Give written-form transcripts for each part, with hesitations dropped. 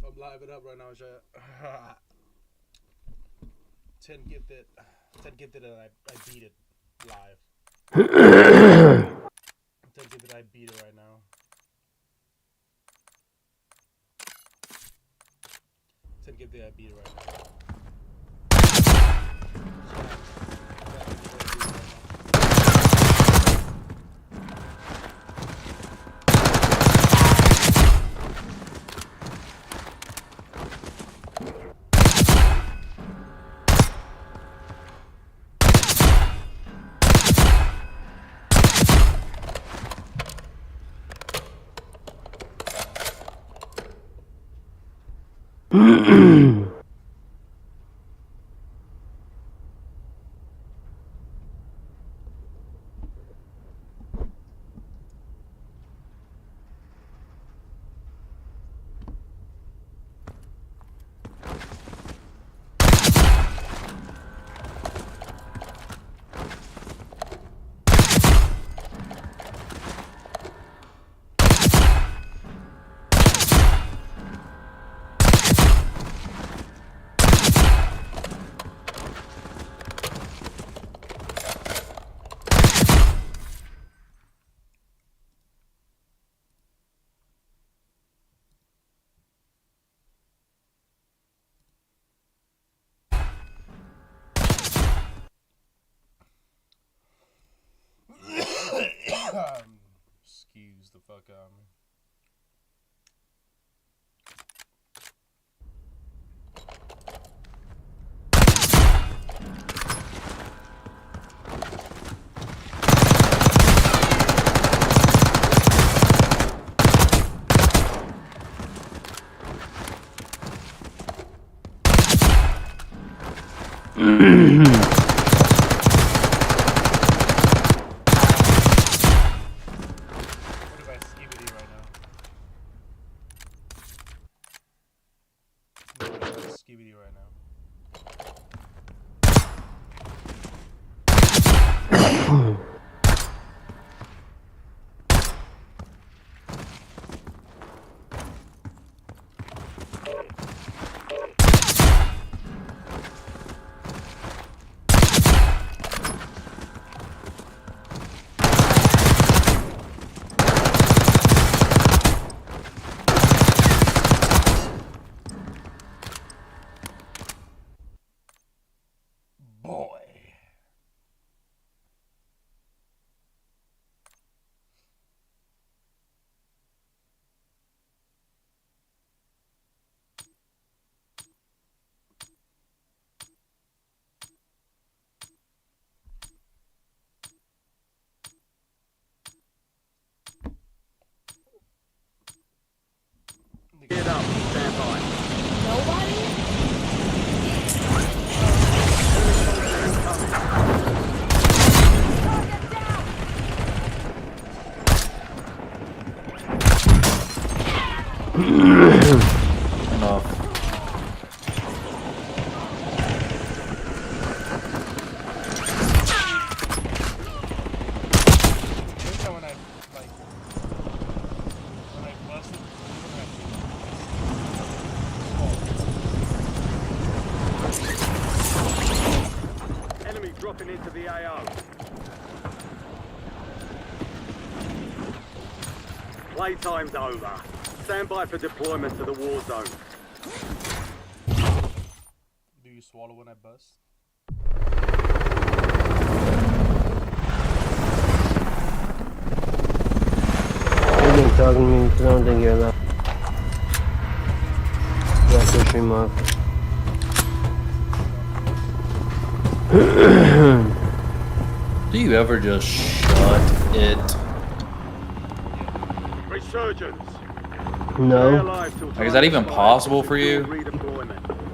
I'm live it up right now, chat. 10 gifted. 10 gifted and I beat it live. 10 gifted, I beat it right now. 10 gifted, I beat it right now. Excuse the fuck out of me. Get up, stand by. Nobody? Enough. Enemy dropping into the AO. Playtime's over. Stand by for deployment to the war zone. Do you swallow when I bust? You've been talking to me because I don't think you're allowed. You have to stream off. Do you ever just shut it? Resurgence. No, Like, is that even possible for you?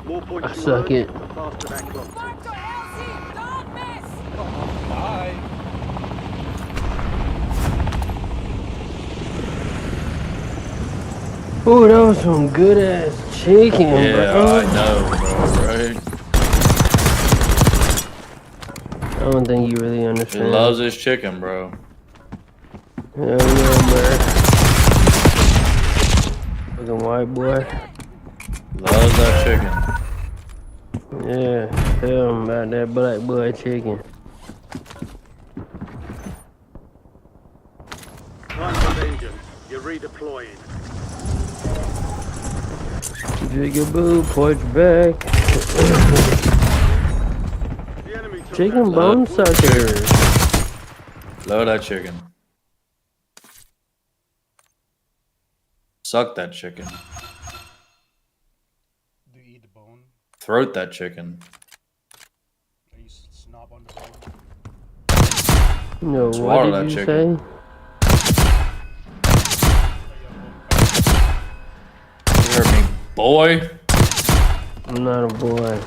More points I you suck earn, it. the faster that clock ticks. Don't miss! Bye. Oh, that was some good ass chicken, Yeah, bro. I know, bro, right? I don't think you really He understand. loves his chicken, bro. Hell yeah, bro. Fucking white boy. Loves that chicken. Yeah, tell him about that black boy chicken. Time for vengeance. You're redeploying. Jigaboo, porch back. The enemy took Chicken that bone last sucker. Love that chicken. Suck that chicken. Do you eat the bone? Throat that chicken. Are you snob on the bone? No, Swallow what that did you chicken. say? Are you a bone? You heard me, boy. I'm not a boy.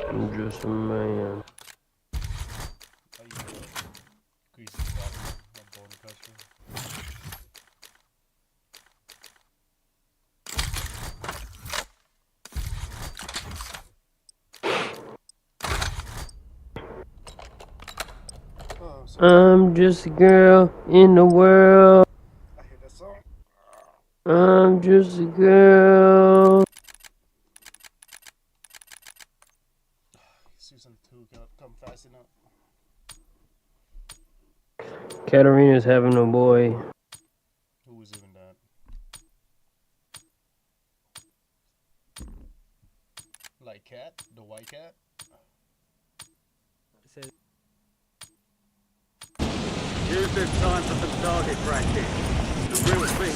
I'm just a man. Are you a greasy bottom, not bone crusher? Oh, I'm sorry. I'm just a girl in the world. I hear that song. I'm just a girl. Season 2 cannot come fast enough. Katarina's having a boy. Who is even that? Like cat? The white cat? Use this time for some target practice. The real thing.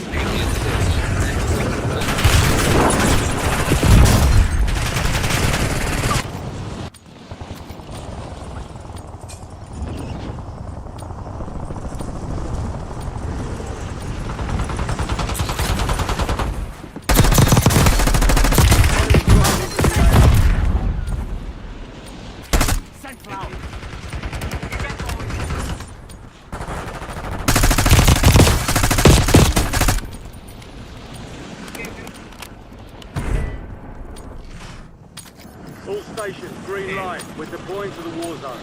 All stations, green light. We're deploying to the war zone.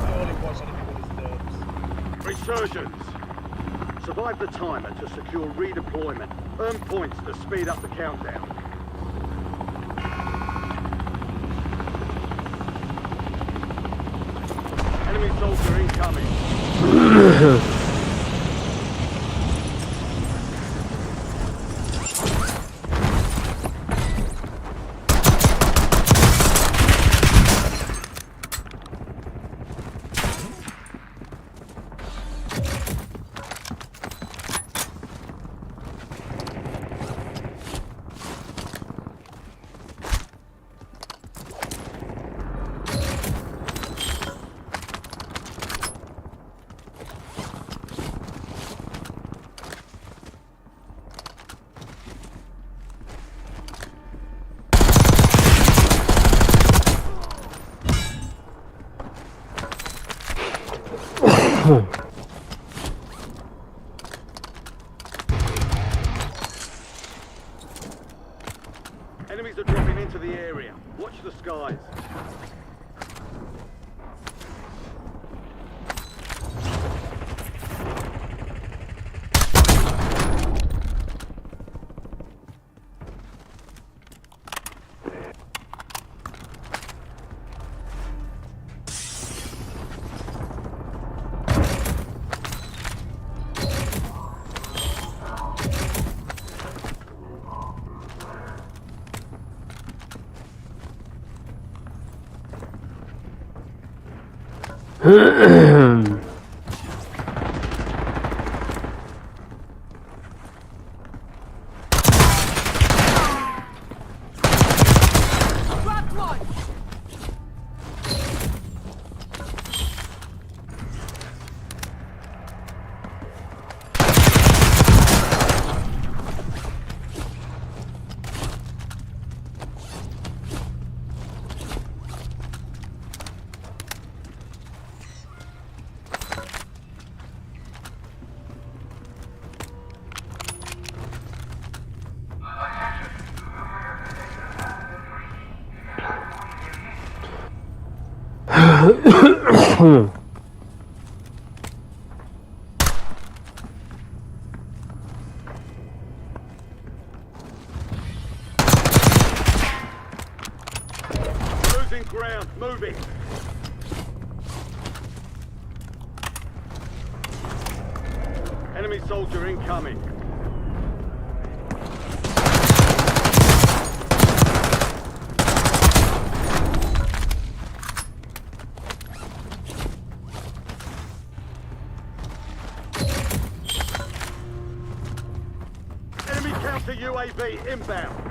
I only watch other people's dubs. Resurgence. Survive the timer to secure redeployment. Earn points to speed up the countdown. Enemy soldier incoming. Enemies are dropping into the area. Watch the skies. Dropped one. Losing ground. Moving. Enemy soldier incoming. Enemy counter UAV inbound.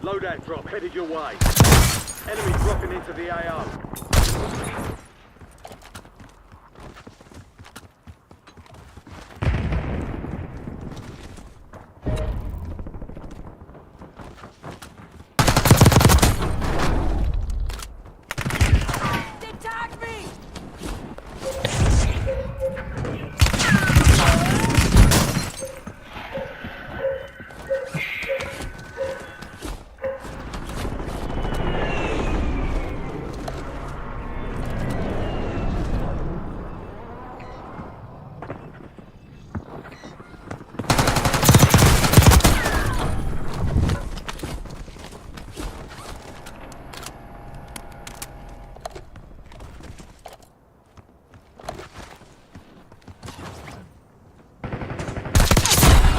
Loadout drop headed your way. Enemy dropping into the AO. They tagged me!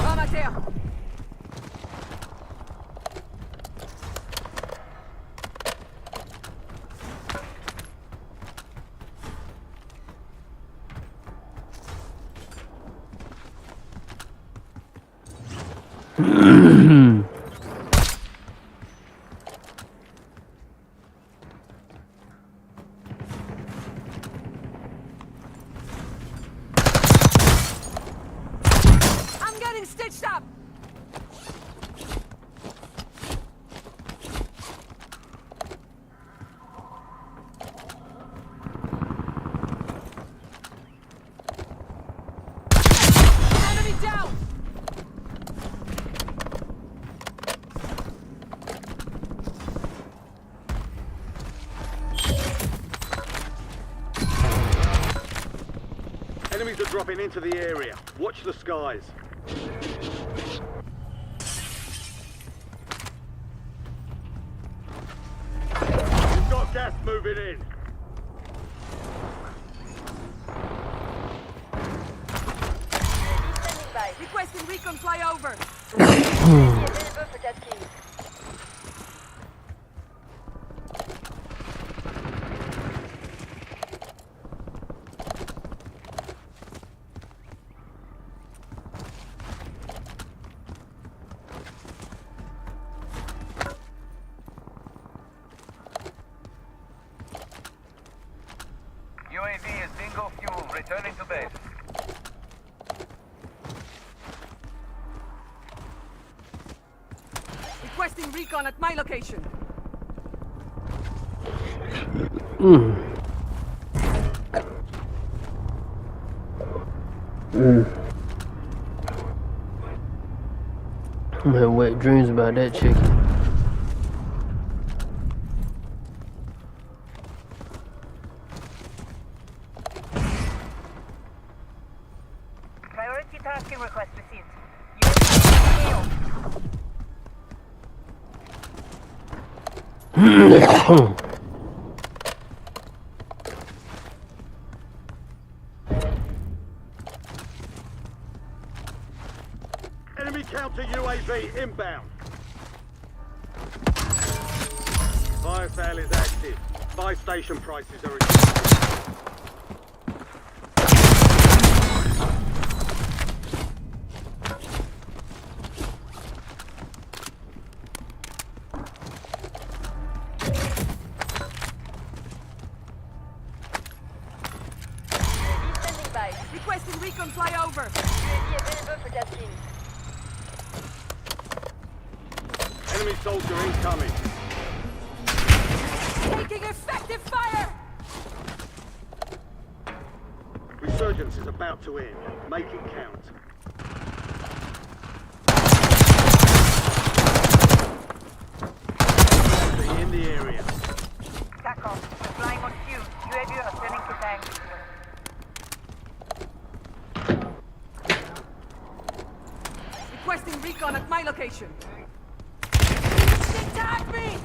Homme à terre! I'm getting stitched up! Enemy down! Enemies are dropping into the area. Watch the skies. We've got gas moving in. Requesting recon flyover! UAV is bingo fuel, returning to base. Requesting recon at my location. I'm having wet dreams about that chicken. Priority tasking request received. UAV Enemy counter UAV inbound. Fire sale is active. Buy station prices are reduced. UAV standing by. Requesting recon flyover. UAV available for tasking. Enemy soldier incoming. Taking effective fire! Resurgence is about to end. Make it count. In the area. TACOM, flying on fuel. UAV returning to tank. Requesting recon at my location. Attack me!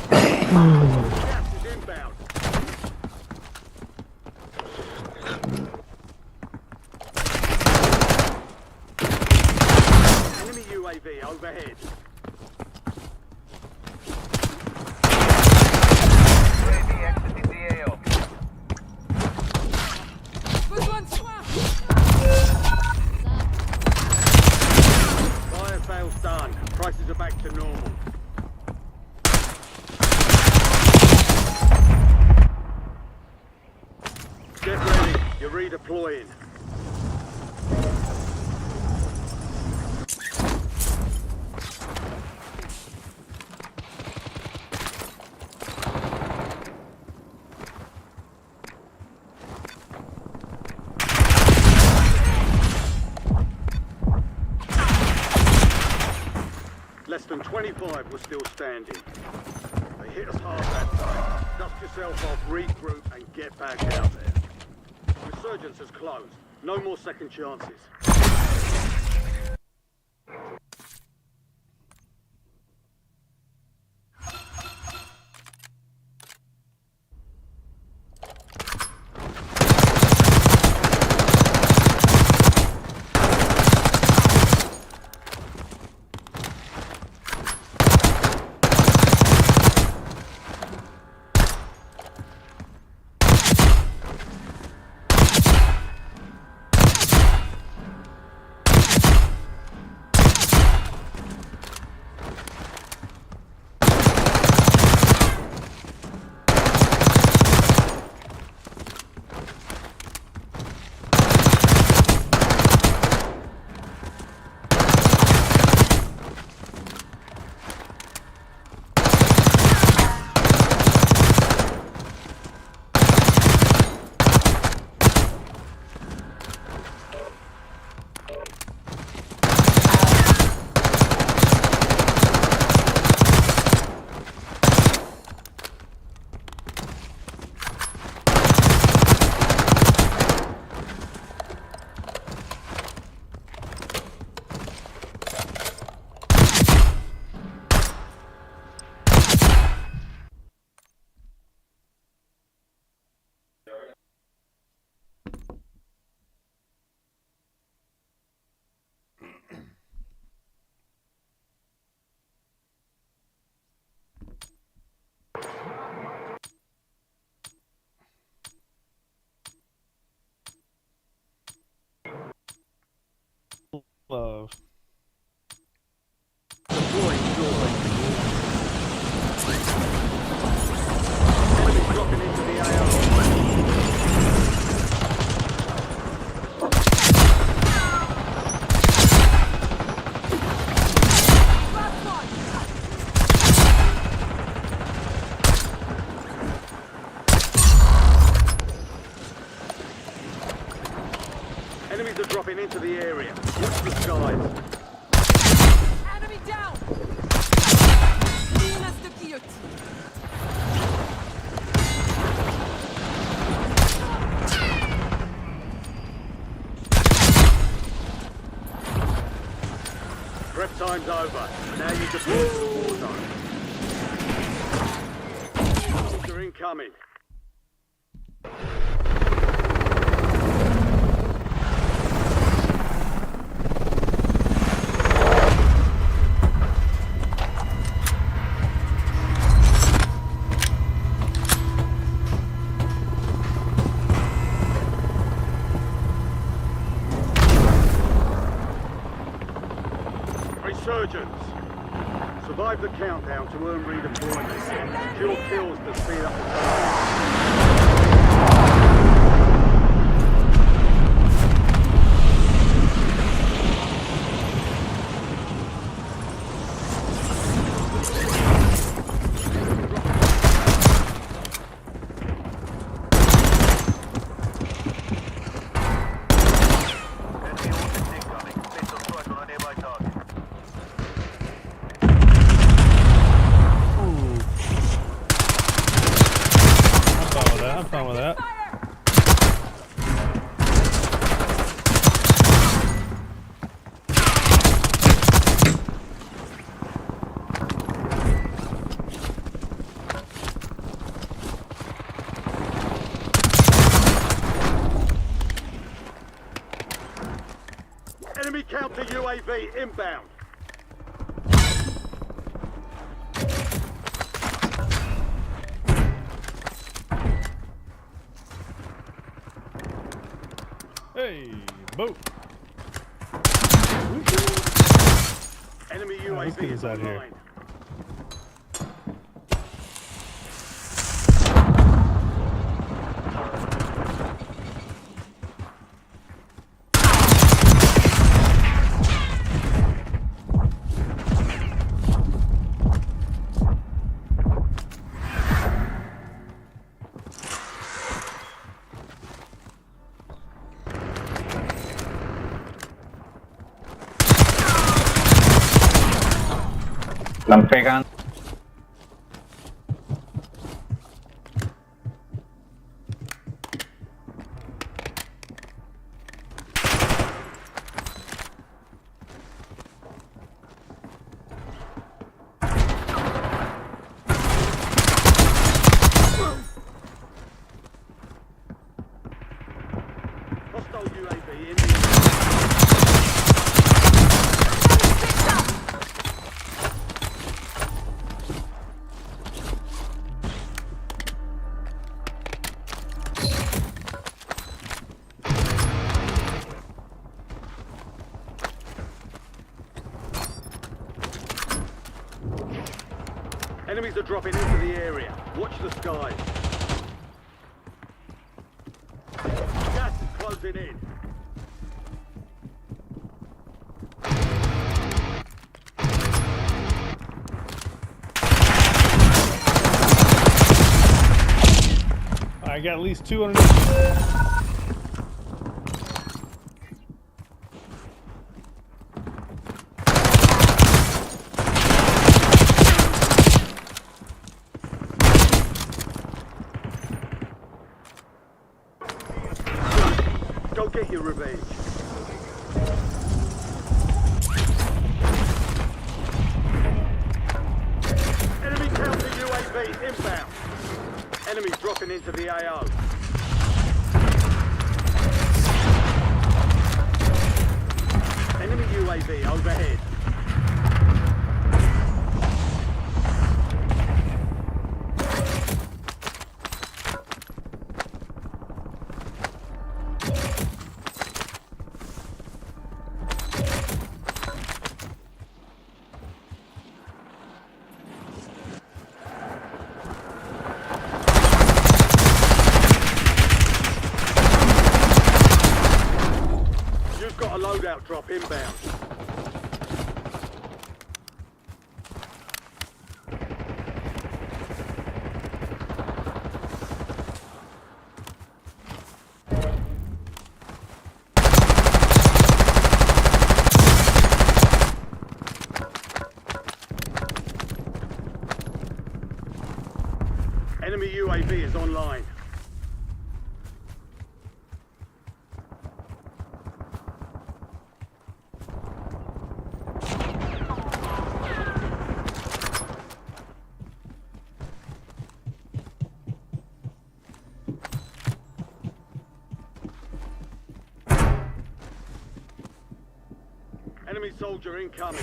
Gas is inbound. Enemy UAV overhead. UAV exiting the AO. Good one, swap! Fire sales done. Prices are back to normal. Get ready. You're redeploying. Less than 25 were still standing. They hit us hard that time. Dust yourself off, regroup, and get back out there. Resurgence has closed. No more second chances. Love. Deploying joy. Enemy dropping into the AO. Last one! Enemies are dropping into the area. Watch the skies. Enemy down! Clean as the guillotine. Prep time's over. Now you deploy to the war zone. Soldier incoming. Resurgence. Survive the countdown to earn redeployment. Secure kills to speed up the time. Enemy ordnance incoming. Missile strike on a nearby target. I'm fine with that. I'm fine with that. Enemy counter UAV inbound. Hey, boat. Enemy let's UAV get is this out of here. online. Lampegan. Hostile UAV in the Enemies are dropping into the area. Watch the skies. Gas is closing in. I got at least 2 underneath. Go get your revenge. Enemy counter UAV inbound. Enemies dropping into the AO. Enemy UAV overhead. You've got a loadout drop inbound. Enemy UAV is online. Enemy soldier incoming.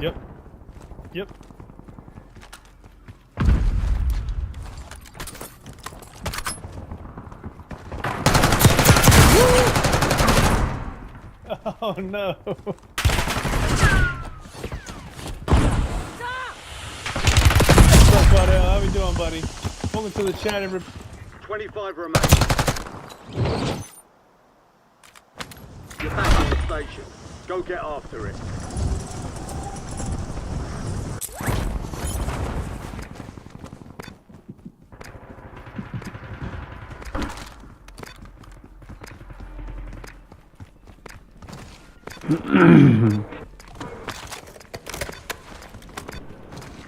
Yep. Yep. Oh no. What's up, buddy? How we doing, buddy? Welcome to the chat, everybody. 25 remain. You're back on the station. Go get after it.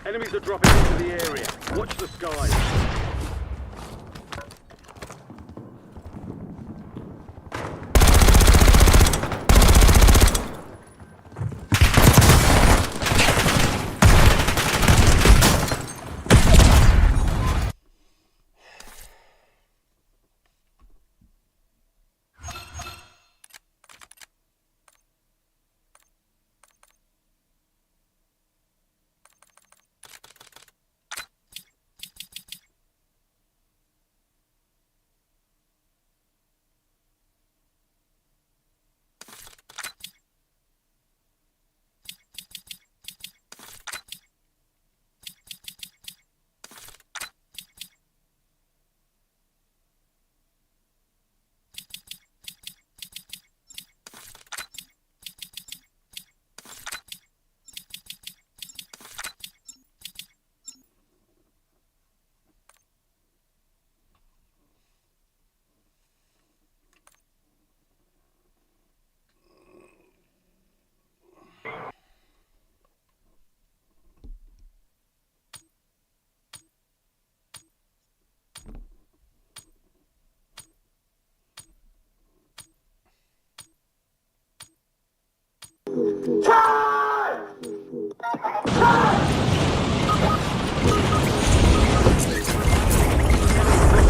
Enemies are dropping into the area. Watch the skies.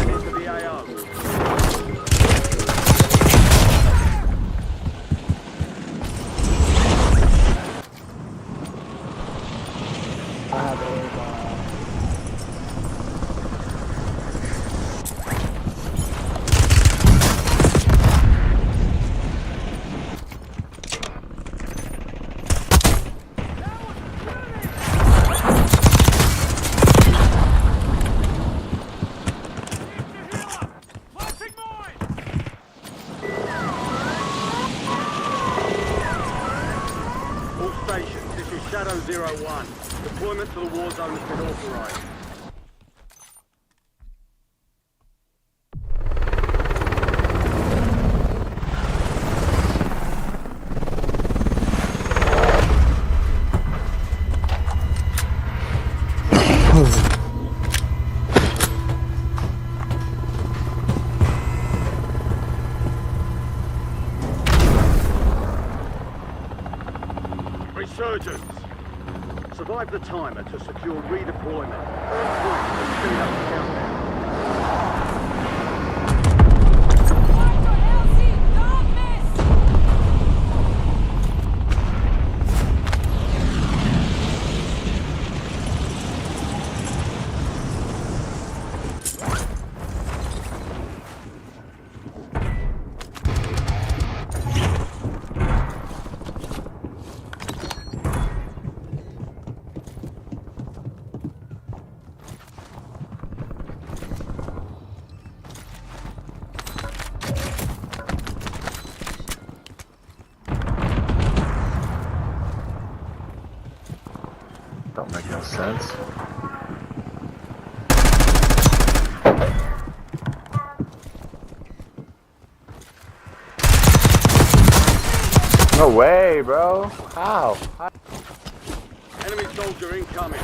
Into the AO. All stations, this is Shadow 01. Deployment to the war zone has been authorized. Resurgence. Survive the timer to secure redeployment. Earn points to speed up the countdown. Fight for LZ! Don't miss! Don't make no sense. No way, bro. How? Enemy soldier incoming.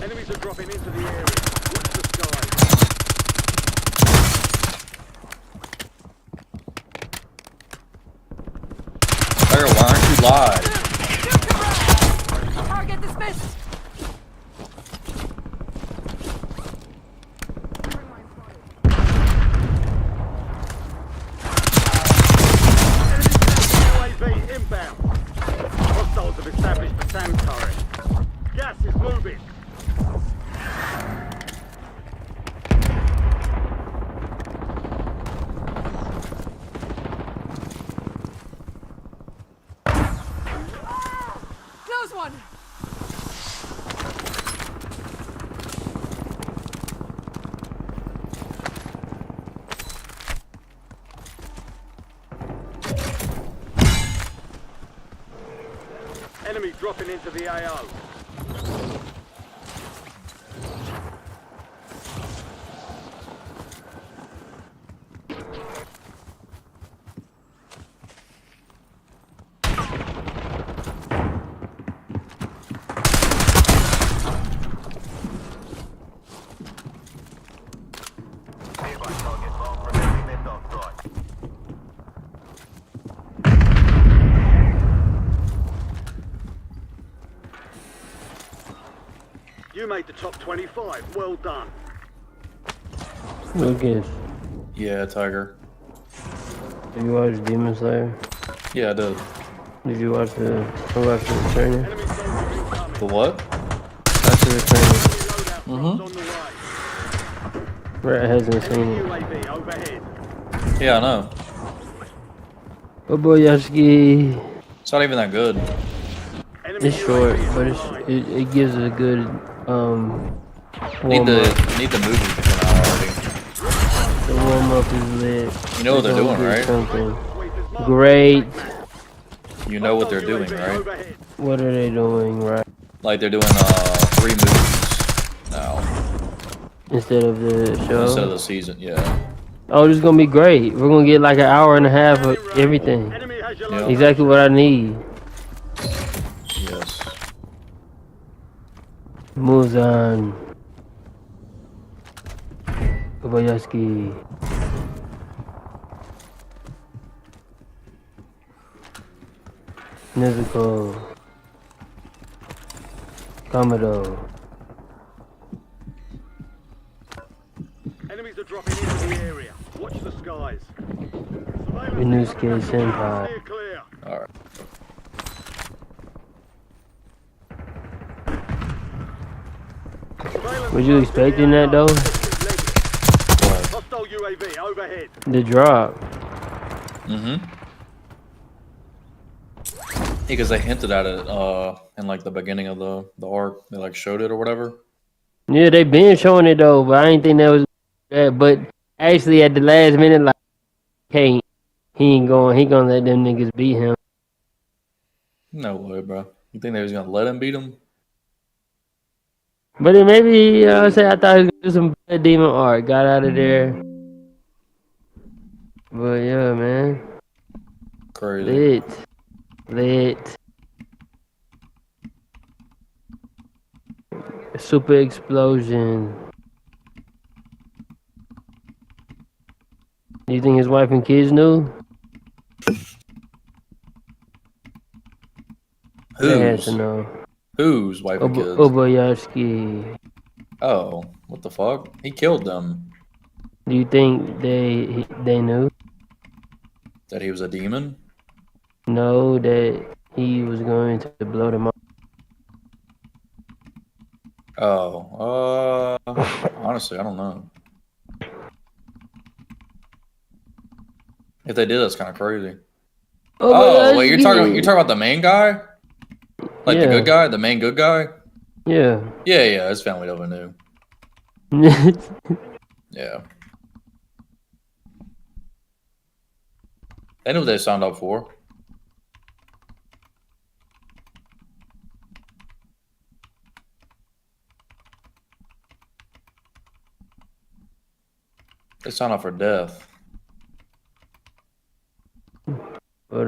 Enemies are dropping into the area. Watch the skies. Tiger, why aren't you live? Target dismissed. UAV inbound. Hostiles have established the SAM turret. Gas is moving. Close one. Enemy dropping into the AO. Nearby target marked. Preventing their dark side. You made the top 25. Well done. Look at. Yeah, Tiger. Did you watch Demon Slayer? Yeah, I did. Did you watch the training? Enemy soldiers incoming. The what? After the training. Loadout drops on the way. Rat hasn't seen Enemy it. UAV overhead. Yeah, I know. Oh boy, Yashiki. It's not even that good. Enemy It's short, UAV is but online. it gives a good Need warm the up. need the movie to come out already. The warm up is lit. You know what they're It's gonna doing, get right? something. Sweepers marked. Great. You know what they're Hostile doing, UAV right? overhead. What are they doing right? Like they're doing 3 movies now Instead of the show? instead of the season. Yeah. Oh, this is gonna be great. We're gonna get like an hour and a half of everything. Enemy has your Yeah. location. Exactly what I need. Yes. Muzan. Kobayashi. Nezuko. Kamado. Enemies are dropping into the area. Watch the skies. Inosuke Senpai. Clear, clear. All right. Surveillance Was you marked in expecting the that, though? What? Hostile UAV overhead. The drop. Mm-hmm. Because they hinted at it in like the beginning of the arc. They like showed it or whatever. Yeah, they been showing it though, but I ain't think that was bad. But actually, at the last minute, like, hey, he gonna let them niggas beat him. No way, bro. You think they was gonna let him beat him? But then maybe, I thought he was gonna do some Blood Demon art. Got out of there. But yeah, man. Crazy. Lit. Super explosion. Do you think his wife and kids knew? They had Who's to know. whose wife and kids? Obayashi. Oh, what the fuck? He killed them. Do you think they knew? That he was a demon? Know that he was going to blow them up? Oh, honestly, I don't know. If they did, that's kind of crazy. Oh, wait, you're talking about the main guy? Like the good guy, the main good guy? Yeah. Yeah, his family never knew. Yeah. They knew what they signed up for. They signed up for death. But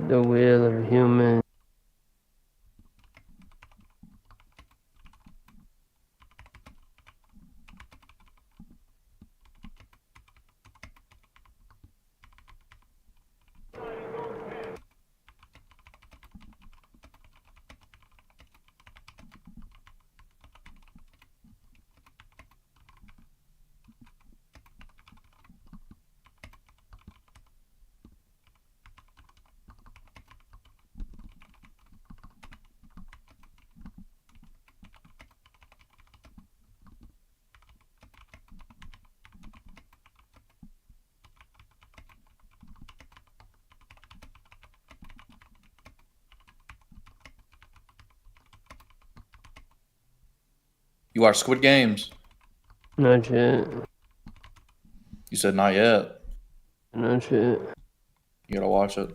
the will of human. You watch Squid Games? Not yet. You said not yet. Not yet. You gotta watch it.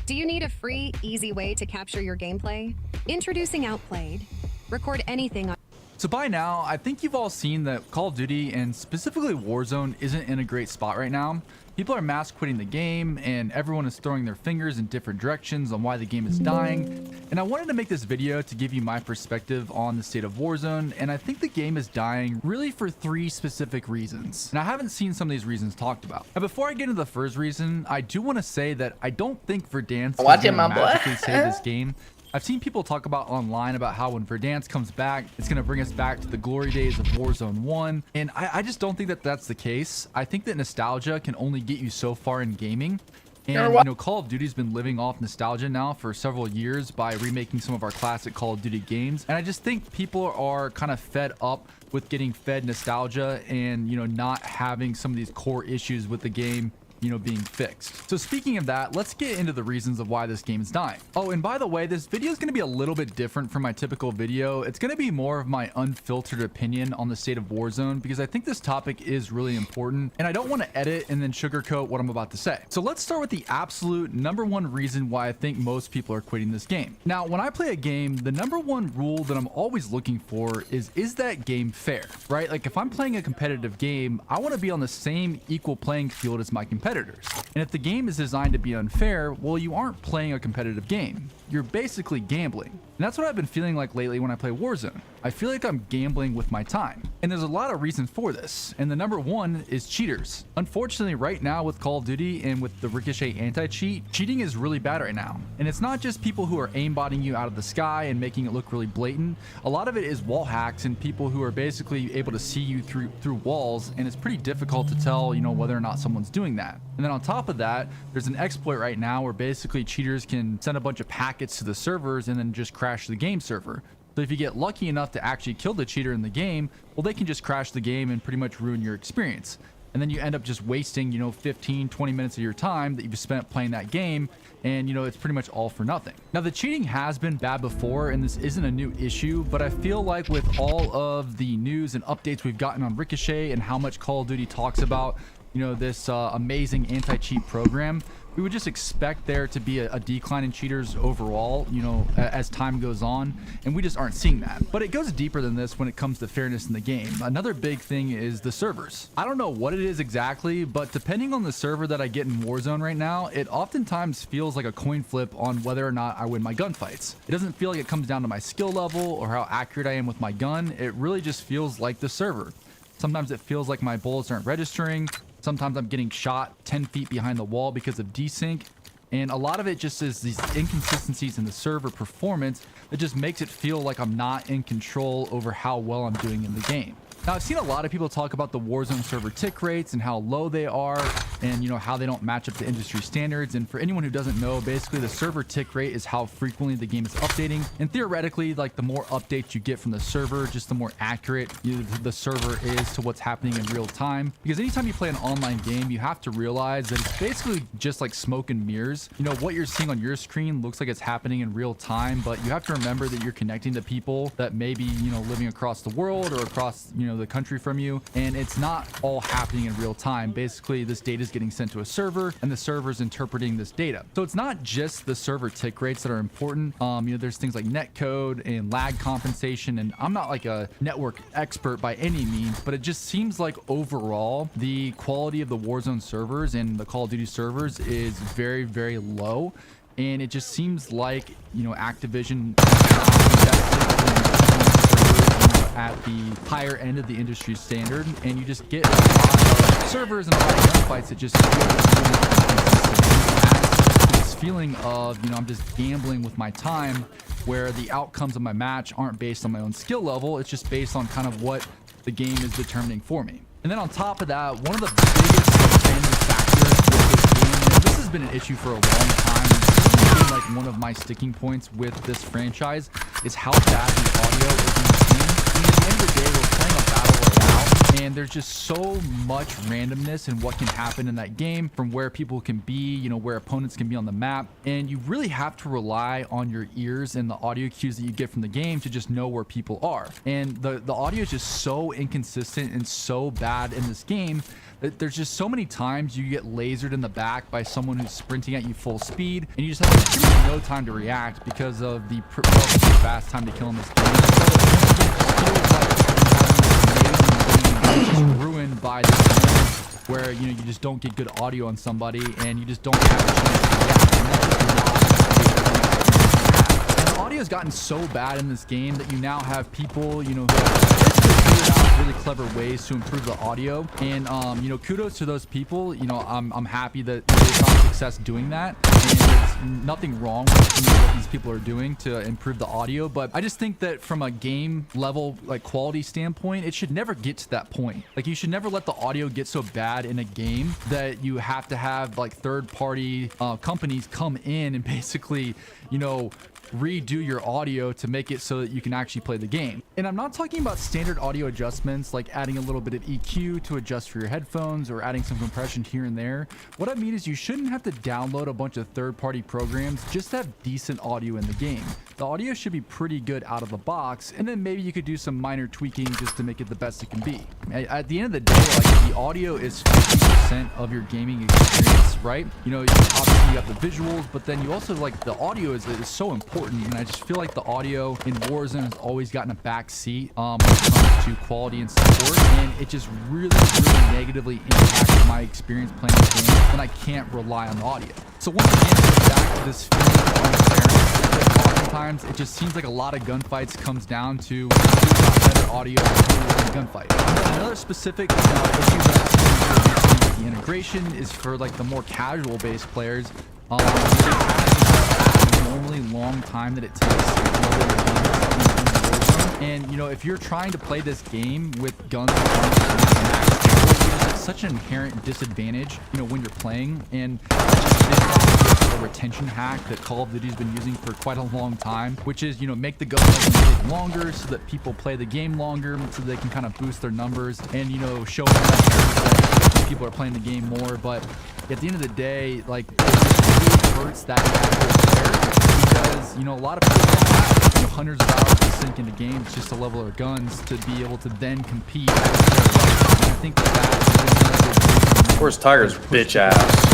Do you need a free, easy way to capture your gameplay? Introducing Outplayed. Record anything on. So by now, I think you've all seen that Call of Duty and specifically Warzone isn't in a great spot right now. People are mass quitting the game and everyone is throwing their fingers in different directions on why the game is dying. And I wanted to make this video to give you my perspective on the state of Warzone, and I think the game is dying really for 3 specific reasons. And I haven't seen some of these reasons talked about. Now before I get into the first reason, I do want to say that I don't think Verdansk is going to magically save this game. I've seen people talk about online about how when Verdansk comes back, it's going to bring us back to the glory days of Warzone 1. And I just don't think that that's the case. I think that nostalgia can only get you so far in gaming. And, you know, Call of Duty's been living off nostalgia now for several years by remaking some of our classic Call of Duty games. And I just think people are kind of fed up with getting fed nostalgia and, you know, not having some of these core issues with the game, you know, being fixed. So speaking of that, let's get into the reasons of why this game is dying. Oh, and by the way, this video is going to be a little bit different from my typical video. It's going to be more of my unfiltered opinion on the state of Warzone because I think this topic is really important and I don't want to edit and then sugarcoat what I'm about to say. So let's start with the absolute #1 reason why I think most people are quitting this game. Now, when I play a game, the #1 rule that I'm always looking for is that game fair, right? Like if I'm playing a competitive game, I want to be on the same equal playing field as my competitors. And if the game is designed to be unfair, well, you aren't playing a competitive game. You're basically gambling. And that's what I've been feeling like lately when I play Warzone. I feel like I'm gambling with my time. And there's a lot of reasons for this. And the #1 is cheaters. Unfortunately, right now with Call of Duty and with the Ricochet anti-cheat, cheating is really bad right now. And it's not just people who are aimbotting you out of the sky and making it look really blatant. A lot of it is wall hacks and people who are basically able to see you through walls. And it's pretty difficult to tell, you know, whether or not someone's doing that. And then on top of that, there's an exploit right now where basically cheaters can send a bunch of packets to the servers and then just crash the game server. So if you get lucky enough to actually kill the cheater in the game, well, they can just crash the game and pretty much ruin your experience. And then you end up just wasting, you know, 15-20 minutes of your time that you've spent playing that game, and you know, it's pretty much all for nothing. Now the cheating has been bad before and this isn't a new issue, but I feel like with all of the news and updates we've gotten on Ricochet and how much Call of Duty talks about, you know, this amazing anti-cheat program, we would just expect there to be a decline in cheaters overall, you know, as time goes on, and we just aren't seeing that. But it goes deeper than this when it comes to fairness in the game. Another big thing is the servers. I don't know what it is exactly, but depending on the server that I get in Warzone right now, it oftentimes feels like a coin flip on whether or not I win my gunfights. It doesn't feel like it comes down to my skill level or how accurate I am with my gun. It really just feels like the server. Sometimes it feels like my bullets aren't registering. Sometimes I'm getting shot 10 feet behind the wall because of desync. And a lot of it just is these inconsistencies in the server performance that just makes it feel like I'm not in control over how well I'm doing in the game. Now, I've seen a lot of people talk about the Warzone server tick rates and how low they are and, you know, how they don't match up to industry standards. And for anyone who doesn't know, basically the server tick rate is how frequently the game is updating. And theoretically, like the more updates you get from the server, just the more accurate the server is to what's happening in real time. Because anytime you play an online game, you have to realize that it's basically just like smoke and mirrors. You know, what you're seeing on your screen looks like it's happening in real time, but you have to remember that you're connecting to people that may be, you know, living across the world or across, you know, the country from you, and it's not all happening in real time. Basically, this data is getting sent to a server and the server is interpreting this data. So it's not just the server tick rates that are important. You know, there's things like netcode and lag compensation, and I'm not like a network expert by any means, but it just seems like overall the quality of the Warzone servers and the Call of Duty servers is very, very low. And it just seems like, you know, Activision at the higher end of the industry standard, and you just get a lot of servers and a lot of gunfights that just this feeling of, you know, I'm just gambling with my time, where the outcomes of my match aren't based on my own skill level. It's just based on kind of what the game is determining for me. And then on top of that, one of the biggest factors with this game, and this has been an issue for a long time, like one of my sticking points with this franchise is how bad the audio is in this game. I mean, at the end of the day, we're playing a battle royale, and there's just so much randomness in what can happen in that game, from where people can be, you know, where opponents can be on the map, and you really have to rely on your ears and the audio cues that you get from the game to just know where people are. And the audio is just so inconsistent and so bad in this game that there's just so many times you get lasered in the back by someone who's sprinting at you full speed, and you just have like pretty much no time to react because of the relatively fast time to kill in this game. So it feels like it's just ruined by this moment where, you know, you just don't get good audio on somebody and you just don't have a chance to react. And that's just not and the audio's gotten so bad in this game that you now have people, you know, who have basically figured out really clever ways to improve the audio. And you know, kudos to those people. You know, I'm happy that they found success doing that, and there's nothing wrong with, you know, what these people are doing to improve the audio. But I just think that from a game level, like, quality standpoint, it should never get to that point. Like, you should never let the audio get so bad in a game that you have to have like third-party companies come in and basically, you know, redo your audio to make it so that you can actually play the game. And I'm not talking about standard audio adjustments like adding a little bit of EQ to adjust for your headphones or adding some compression here and there. What I mean is you shouldn't have to download a bunch of third-party programs just to have decent audio in the game. The audio should be pretty good out of the box, and then maybe you could do some minor tweaking just to make it the best it can be. At the end of the day, like, the audio is 50% of your gaming experience, right? You know, obviously you have the visuals, but then you also, like, the audio is so important. And I just feel like the audio in Warzone has always gotten a back seat when it comes to quality and support, and it just really negatively impacts my experience playing the game when I can't rely on the audio. So once again, it goes back to this feeling of unfairness. Like, oftentimes it just seems like a lot of gunfights comes down to who's got better audio and who wins the gunfight. Another specific issue that I've seen with the integration is for like the more casual based players. Normally long time that it takes to level your guns, and you know, if you're trying to play this game with guns it's such an inherent disadvantage, you know, when you're playing. And a retention hack that Call of Duty's been using for quite a long time, which is, you know, make the gun take longer so that people play the game longer, so they can kind of boost their numbers and, you know, show them that people are playing the game more. But at the end of the day, like, it really hurts that player, because, you know, a lot of people have, you know, hundreds of hours to sink into games just to level their guns to be able to then compete. And I think that where's Tiger's bitch ass?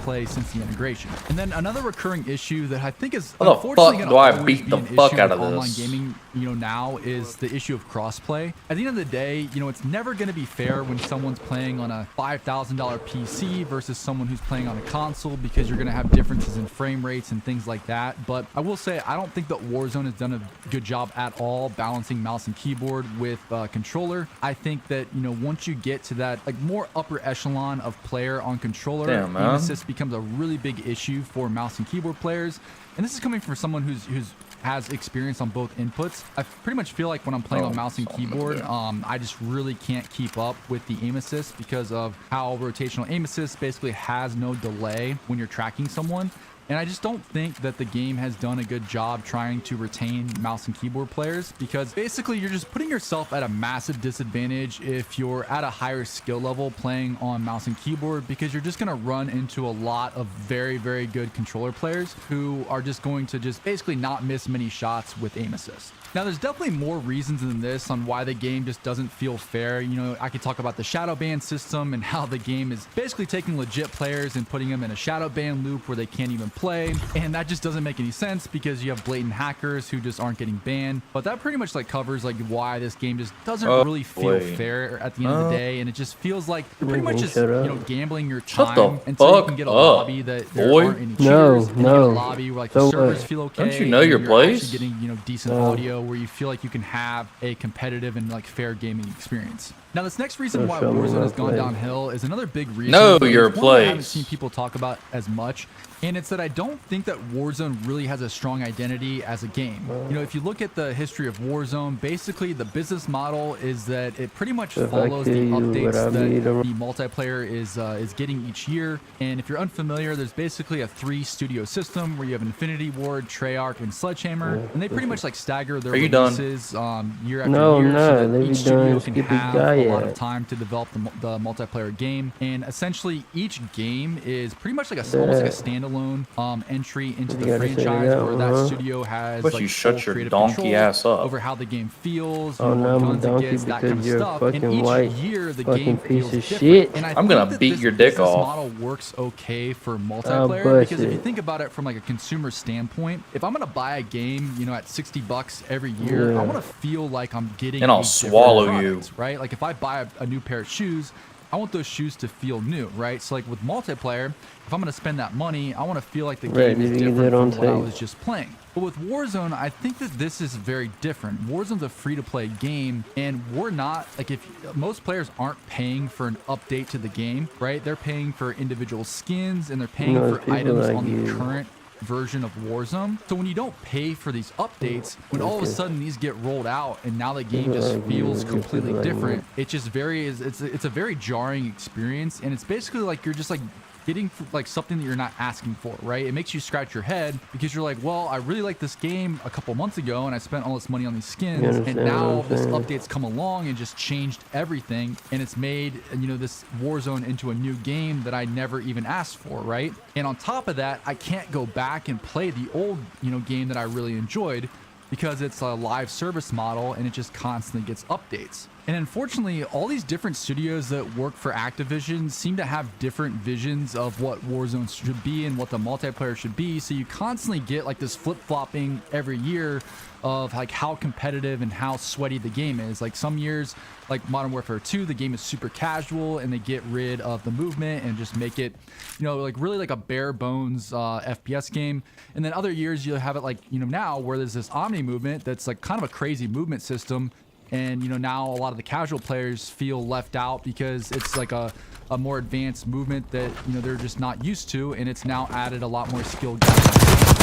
Play since the integration. And then another recurring issue that I think is how the fuck do I beat the fuck out of online this gaming, you know, now is the issue of crossplay. At the end of the day, you know, it's never going to be fair when someone's playing on a $5,000 PC versus someone who's playing on a console, because you're going to have differences in frame rates and things like that. But I will say, I don't think that Warzone has done a good job at all balancing mouse and keyboard with controller. I think that, you know, once you get to that like more upper echelon of player on controller, aim assist becomes a really big issue for mouse and keyboard players. And this is coming from someone who's has experience on both inputs. I pretty much feel like when I'm playing on mouse and keyboard, I just really can't keep up with the aim assist because of how rotational aim assist basically has no delay when you're tracking someone. And I just don't think that the game has done a good job trying to retain mouse and keyboard players, because basically you're just putting yourself at a massive disadvantage if you're at a higher skill level playing on mouse and keyboard, because you're just going to run into a lot of very good controller players who are just going to just basically not miss many shots with aim assist. Now, there's definitely more reasons than this on why the game just doesn't feel fair. You know, I could talk about the shadow ban system and how the game is basically taking legit players and putting them in a shadow ban loop where they can't even play. And that just doesn't make any sense because you have blatant hackers who just aren't getting banned. But that pretty much like covers like why this game just doesn't really feel fair at the end of the day. And it just feels like pretty much just, you know, gambling your time until you can get a lobby that there aren't any cheaters. And you get a lobby where like the servers feel okay. Don't you know your place? Actually getting, you know, decent audio where you feel like you can have a competitive and like fair gaming experience. Now, this next reason why Warzone has gone downhill is another big reason. Know your place. I haven't place. seen people talk about as much, and it's that I don't think that Warzone really has a strong identity as a game. You know, if you look at the history of Warzone, basically the business model is that it pretty much follows the updates that the multiplayer is getting each year. And if you're unfamiliar, there's basically a 3-studio system where you have Infinity Ward, Treyarch, and Sledgehammer, and they pretty much like stagger their releases year after year, so that each studio can have a lot of time to develop the multiplayer game. And essentially, each game is pretty much like almost like a standalone entry into the franchise, where that studio has like you shut your creative donkey control ass up over how the game feels, Oh, no, what I'm guns a it donkey gets, that kind of because you're a stuff. And fucking each white year the fucking game piece feels of different. shit. And I I'm think gonna that beat this your dick business off. model works okay for multiplayer, because if you bullshit. think about it from like a consumer standpoint, if I'm gonna buy a game, you know, at $60 every year, I want to feel like I'm getting And I'll a different swallow product, you. right? Like if I buy a new pair of shoes, I want those shoes to feel new, right? So like with multiplayer, if I'm gonna spend that money, I want to feel like the game is different from what I was just playing. But with Warzone, I think that this is very different. Warzone's a free-to-play game, and we're not, like, if most players aren't paying for an update to the game, right? They're paying for individual skins, and they're paying for items on the current version of Warzone. So when you don't pay for these updates, when all of a sudden these get rolled out and now the game just feels completely different, it just it's a very jarring experience. And it's basically like you're just like getting like something that you're not asking for, right? It makes you scratch your head because you're like, well, I really liked this game a couple months ago and I spent all this money on these skins, and now this update's come along and just changed everything, and it's made, you know, this Warzone into a new game that I never even asked for, right? And on top of that, I can't go back and play the old, you know, game that I really enjoyed because it's a live service model and it just constantly gets updates. And unfortunately, all these different studios that work for Activision seem to have different visions of what Warzone should be and what the multiplayer should be. So you constantly get like this flip-flopping every year of like how competitive and how sweaty the game is. Like some years, like Modern Warfare 2, the game is super casual and they get rid of the movement and just make it, you know, like really like a bare bones FPS game. And then other years you'll have it like, you know, now where there's this Omni movement that's like kind of a crazy movement system. And, you know, now a lot of the casual players feel left out because it's like a more advanced movement that, you know, they're just not used to. And it's now added a lot more skill gaps.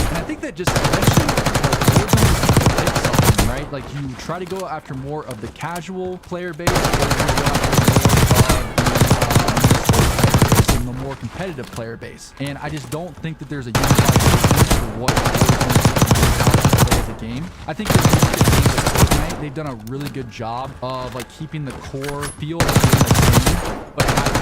And I think that just eventually, right? Like you try to go after more of the casual player base, or you go after the more competitive player base. And I just don't think that there's a unified vision for what play as a game. I think that they've done a really good job of like keeping the core feel of the game, but having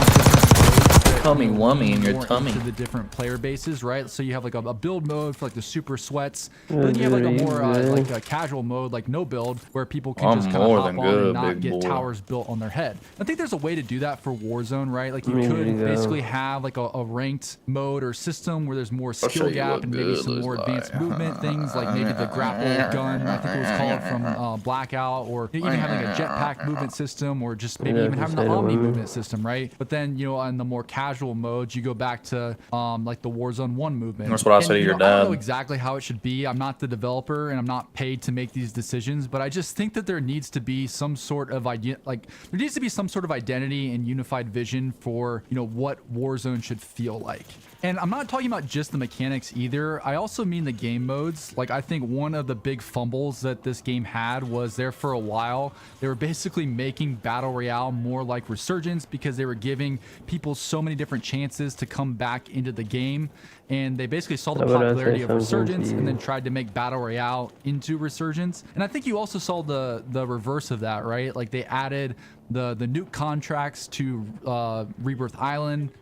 tummy wummy in your more tummy into the different player bases, right? So you have like a build mode for like the super sweats, but then you have like a more like a casual mode, like no build, where people can just kind of hop on and not get towers built on their head. I think there's a way to do that for Warzone, right? Like you could basically have like a ranked mode or system where there's more skill gap and maybe some more advanced movement things, like maybe the grapple gun, I think it was called, from Blackout, or even having a jetpack movement system, or just maybe even having the Omni movement system, right? But then, you know, on the more casual modes, you go back to like the Warzone 1 movement. That's what I say to your dad. I don't know exactly how it should be. I'm not the developer and I'm not paid to make these decisions, but I just think that there needs to be some sort of idea, like there needs to be some sort of identity and unified vision for, you know, what Warzone should feel like. And I'm not talking about just the mechanics either. I also mean the game modes. Like I think one of the big fumbles that this game had was there for a while, they were basically making Battle Royale more like Resurgence because they were giving people so many different chances to come back into the game. And they basically saw the popularity of Resurgence and then tried to make Battle Royale into Resurgence. And I think you also saw the reverse of that, right? Like they added the nuke contracts to Rebirth Island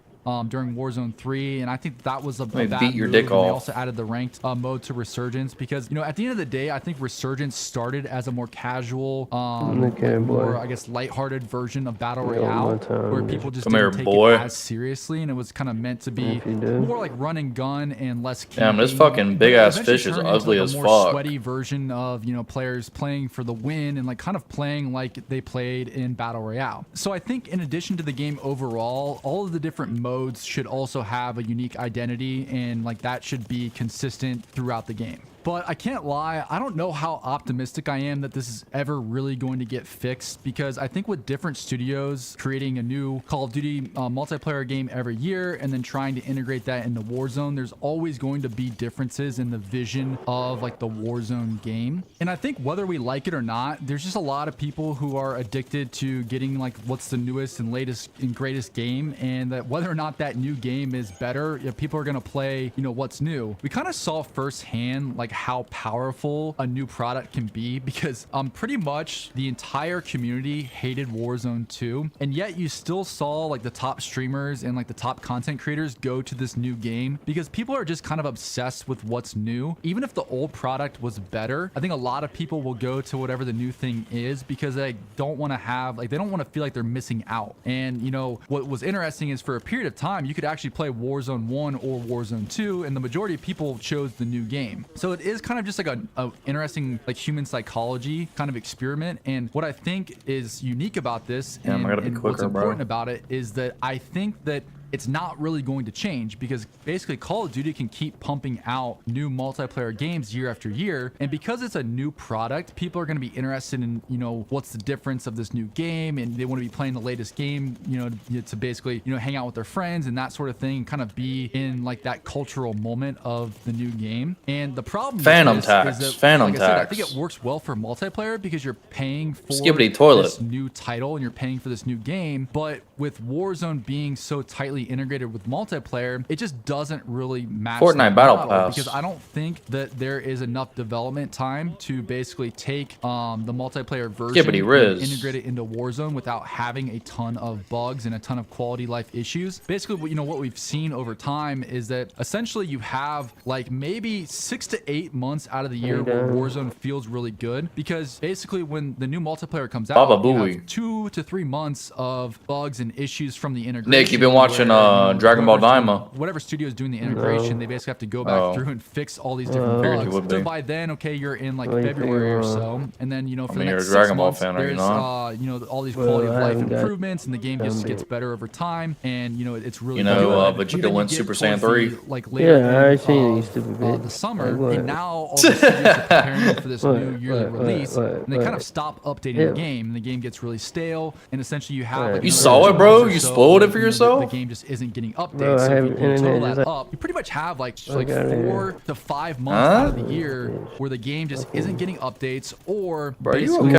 during Warzone 3, and I think that was a bad beat your move. dick And off. they also added the ranked mode to Resurgence because, you know, at the end of the day, I think Resurgence started as a more casual, more, I guess, lighthearted version of Battle Royale, where people just didn't take it as seriously, and it was kind of meant to be more like run and gun and less camping. Damn, this fucking big ass fish is ugly as fuck. More sweaty version of, you know, players playing for the win and like kind of playing like they played in Battle Royale. So I think in addition to the game overall, all of the different modes should also have a unique identity, and like that should be consistent throughout the game. But I can't lie, I don't know how optimistic I am that this is ever really going to get fixed, because I think with different studios creating a new Call of Duty multiplayer game every year and then trying to integrate that into Warzone, there's always going to be differences in the vision of like the Warzone game. And I think whether we like it or not, there's just a lot of people who are addicted to getting like what's the newest and latest and greatest game, and that whether or not that new game is better, people are going to play, you know, what's new. We kind of saw firsthand like how powerful a new product can be, because pretty much the entire community hated Warzone 2, and yet you still saw like the top streamers and like the top content creators go to this new game because people are just kind of obsessed with what's new. Even if the old product was better, I think a lot of people will go to whatever the new thing is because they don't want to have like, they don't want to feel like they're missing out. And you know what was interesting is for a period of time you could actually play Warzone 1 or Warzone 2, and the majority of people chose the new game. So it is kind of just like a interesting like human psychology kind of experiment. And what I think is unique about this and what's important about it is that I think that it's not really going to change, because basically Call of Duty can keep pumping out new multiplayer games year after year. And because it's a new product, people are going to be interested in, you know, what's the difference of this new game, and they want to be playing the latest game, you know, to basically, you know, hang out with their friends and that sort of thing, and kind of be in like that cultural moment of the new game. And the problem Phantom is tax, that, Phantom like I said, I tax. think it works well for multiplayer because you're paying for Skibbity toilet. this new title and you're paying for this new game. But with Warzone being so tightly integrated with multiplayer, it just doesn't really match Fortnite Battle Pass. because I don't think that there is enough development time to basically take the multiplayer version Skibbity and Riz. integrate it into Warzone without having a ton of bugs and a ton of quality life issues. Basically, you know, what we've seen over time is that essentially you have like maybe 6 to 8 months out of the year where Warzone feels really good, because basically when the new multiplayer comes out, Baba you Booey. have 2 to 3 months of bugs and issues from the integration. Nick, you've been watching where, Dragon Ball whoever's Daima. doing- whatever studio is doing the integration, they basically have to go back through and fix all these different Figured you bugs. would So be. by then, okay, you're in like February or so, and then you know for I mean, the you're next a Dragon 6 Ball months, fan, are you there's not? you know, all these quality of I life haven't got improvements, and the game just some gets bit. better over time, and you know it's really You know, good. But Vegeta then you went get Super Saiyan towards 3. the, like later Yeah, I end seen these of, stupid the bits. summer, Like what? and now all the studios are preparing for this What? new yearly What? release, What? and they kind of What? stop updating Yeah. the game, and the game gets really stale, and essentially you have What? like You another saw it, 2 bro? months or You so spoiled it where, for you know, yourself? The game just isn't getting updates. Bro, I so if have you total internet that just like- up, you pretty much have like Fuck outta here. 4 to 5 months out of the year where the game just isn't getting updates, or Bro, you basically okay?